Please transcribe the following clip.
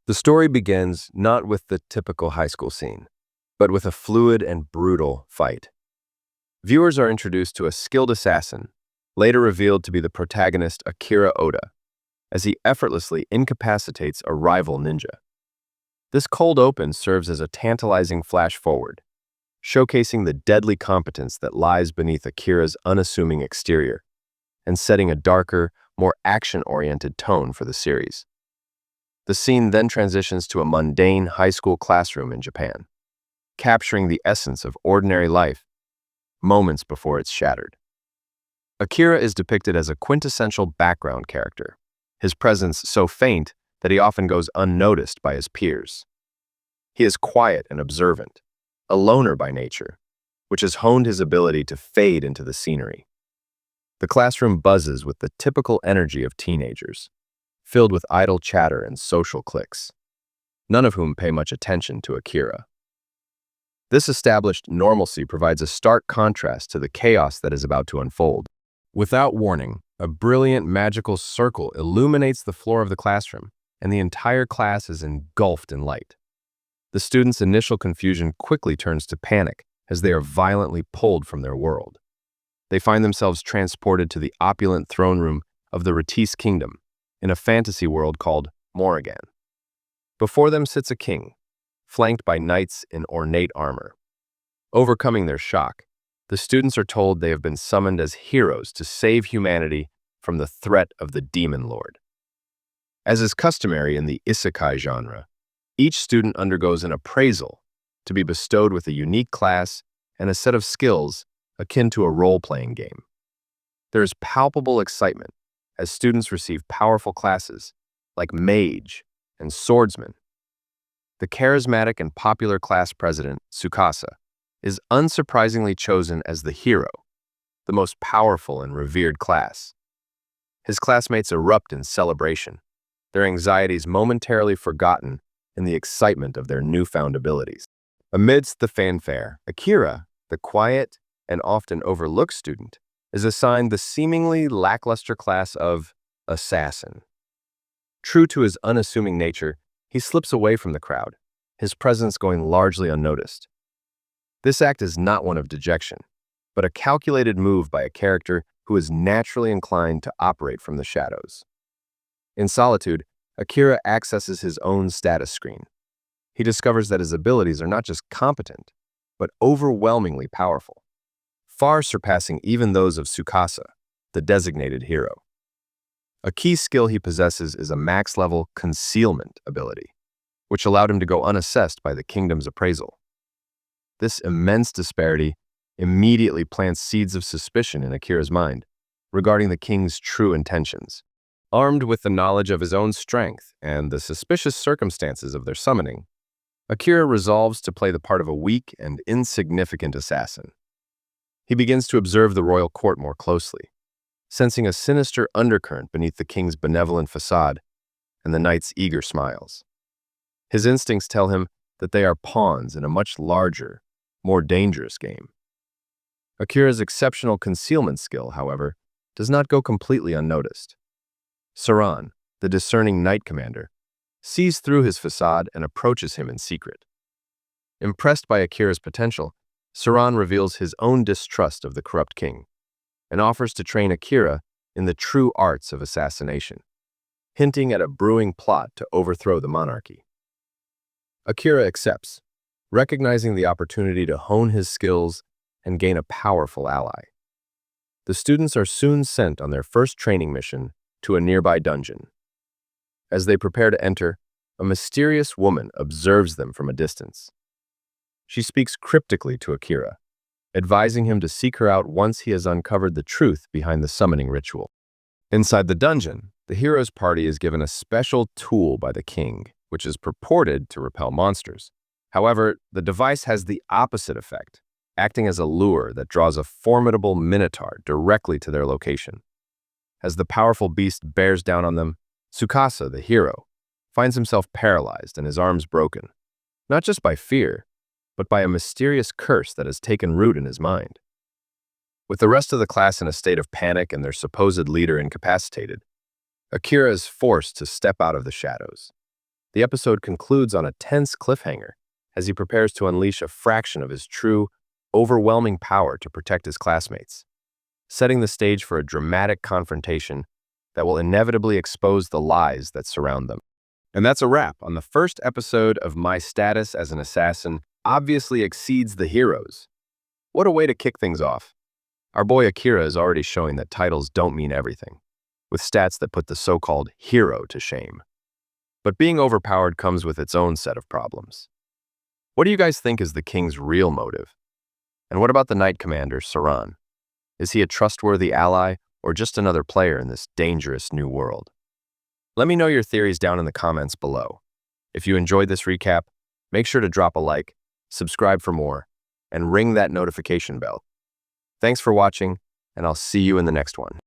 The story begins not with the typical high school scene, but with a fluid and brutal fight. Viewers are introduced to a skilled assassin, later revealed to be the protagonist Akira Oda, as he effortlessly incapacitates a rival ninja. This cold open serves as a tantalizing flash forward, showcasing the deadly competence that lies beneath Akira's unassuming exterior, and setting a darker, more action-oriented tone for the series. The scene then transitions to a mundane high school classroom in Japan, capturing the essence of ordinary life moments before it's shattered. Akira is depicted as a quintessential background character, his presence so faint that he often goes unnoticed by his peers. He is quiet and observant, a loner by nature, which has honed his ability to fade into the scenery. The classroom buzzes with the typical energy of teenagers, filled with idle chatter and social cliques, none of whom pay much attention to Akira. This established normalcy provides a stark contrast to the chaos that is about to unfold. Without warning, a brilliant magical circle illuminates the floor of the classroom, and the entire class is engulfed in light. The students' initial confusion quickly turns to panic as they are violently pulled from their world. They find themselves transported to the opulent throne room of the Ratisse kingdom, in a fantasy world called Morrigan. Before them sits a king, flanked by knights in ornate armor. Overcoming their shock, the students are told they have been summoned as heroes to save humanity from the threat of the demon lord. As is customary in the isekai genre, each student undergoes an appraisal to be bestowed with a unique class and a set of skills akin to a role-playing game. There is palpable excitement as students receive powerful classes like mage and swordsman. The charismatic and popular class president, Tsukasa, is unsurprisingly chosen as the hero, the most powerful and revered class. His classmates erupt in celebration, their anxieties momentarily forgotten in the excitement of their newfound abilities. Amidst the fanfare, Akira, the quiet and often overlooked student, is assigned the seemingly lackluster class of assassin. True to his unassuming nature, he slips away from the crowd, his presence going largely unnoticed. This act is not one of dejection, but a calculated move by a character who is naturally inclined to operate from the shadows. In solitude, Akira accesses his own status screen. He discovers that his abilities are not just competent, but overwhelmingly powerful, far surpassing even those of Tsukasa, the designated hero. A key skill he possesses is a max-level concealment ability, which allowed him to go unassessed by the kingdom's appraisal. This immense disparity immediately plants seeds of suspicion in Akira's mind regarding the king's true intentions. Armed with the knowledge of his own strength and the suspicious circumstances of their summoning, Akira resolves to play the part of a weak and insignificant assassin. He begins to observe the royal court more closely, sensing a sinister undercurrent beneath the king's benevolent facade and the knight's eager smiles. His instincts tell him that they are pawns in a much larger, more dangerous game. Akira's exceptional concealment skill, however, does not go completely unnoticed. Saran, the discerning knight commander, sees through his facade and approaches him in secret. Impressed by Akira's potential, Saran reveals his own distrust of the corrupt king and offers to train Akira in the true arts of assassination, hinting at a brewing plot to overthrow the monarchy. Akira accepts, recognizing the opportunity to hone his skills and gain a powerful ally. The students are soon sent on their first training mission to a nearby dungeon. As they prepare to enter, a mysterious woman observes them from a distance. She speaks cryptically to Akira, advising him to seek her out once he has uncovered the truth behind the summoning ritual. Inside the dungeon, the hero's party is given a special tool by the king, which is purported to repel monsters. However, the device has the opposite effect, acting as a lure that draws a formidable minotaur directly to their location. As the powerful beast bears down on them, Tsukasa, the hero, finds himself paralyzed and his arms broken, not just by fear, but by a mysterious curse that has taken root in his mind. With the rest of the class in a state of panic and their supposed leader incapacitated, Akira is forced to step out of the shadows. The episode concludes on a tense cliffhanger as he prepares to unleash a fraction of his true, overwhelming power to protect his classmates, setting the stage for a dramatic confrontation that will inevitably expose the lies that surround them. And that's a wrap on the first episode of My Status as an Assassin Obviously Exceeds the Heroes. What a way to kick things off. Our boy Akira is already showing that titles don't mean everything, with stats that put the so-called hero to shame. But being overpowered comes with its own set of problems. What do you guys think is the king's real motive? And what about the Knight Commander, Saran? Is he a trustworthy ally or just another player in this dangerous new world? Let me know your theories down in the comments below. If you enjoyed this recap, make sure to drop a like, subscribe for more, and ring that notification bell. Thanks for watching, and I'll see you in the next one.